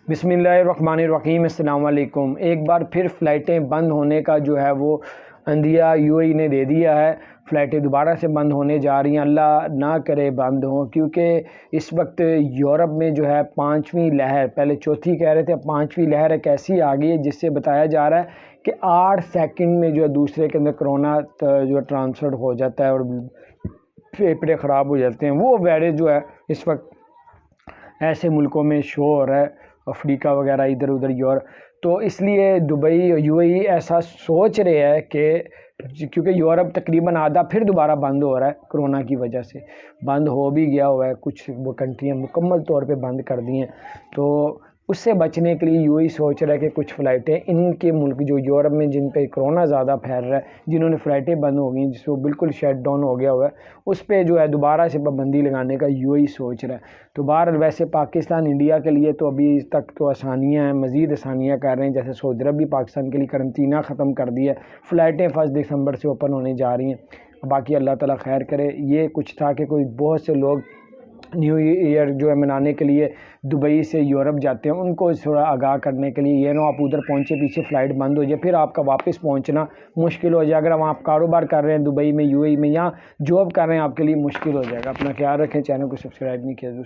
बिस्मिल्लाहिर्रहमानिर्रहीम अस्सलाम वालेकुम। एक बार फिर फ़्लाइटें बंद होने का जो है वो अंदिया यूएई ने दे दिया है। फ़्लाइटें दोबारा से बंद होने जा रही हैं, अल्लाह ना करे बंद हों, क्योंकि इस वक्त यूरोप में जो है पाँचवीं लहर, पहले चौथी कह रहे थे, अब पाँचवीं लहर एक ऐसी आ गई है जिससे बताया जा रहा है कि 8 सेकंड में जो है दूसरे के अंदर कोरोना जो ट्रांसफ़र हो जाता है और फेफड़े ख़राब हो जाते हैं। वो वायरस जो है इस वक्त ऐसे मुल्कों में शो हो रहा है, अफ्रीका वगैरह, इधर उधर यूरोप। तो इसलिए दुबई यूएई ऐसा सोच रहे हैं कि क्योंकि यूरोप तकरीबन आधा फिर दोबारा बंद हो रहा है, कोरोना की वजह से बंद हो भी गया हुआ है, कुछ वो कंट्रियाँ मुकम्मल तौर पे बंद कर दी हैं। तो उससे बचने के लिए यूएई सोच रहा है कि कुछ फ़्लाइटें इनके मुल्क जो यूरोप में जिन पे कोरोना ज़्यादा फैल रहा है, जिन्होंने फ़्लाइटें बंद हो गई, जिसको बिल्कुल शट डाउन हो गया हुआ है, उस पर जो है दोबारा से पाबंदी लगाने का यूएई सोच रहा है। तो बाहर वैसे पाकिस्तान इंडिया के लिए तो अभी तक तो आसानियाँ हैं, मज़ीद आसानियाँ कर रहे हैं। जैसे सऊदी अरब भी पाकिस्तान के लिए करंतना ख़त्म कर दिया है, फ़्लाइटें 1 दिसंबर से ओपन होने जा रही हैं। बाकी अल्लाह ताला खैर करे। ये कुछ था कि कोई बहुत से लोग न्यू ईयर जो है मनाने के लिए दुबई से यूरोप जाते हैं, उनको थोड़ा आगाह करने के लिए, ये ना आप उधर पहुंचे पीछे फ़्लाइट बंद हो जाए, फिर आपका वापस पहुंचना मुश्किल हो जाए। अगर आप कारोबार कर रहे हैं दुबई में, यूएई में, या जॉब कर रहे हैं, आपके लिए मुश्किल हो जाएगा। अपना ख्याल रखें। चैनल को सब्सक्राइब नहीं किया।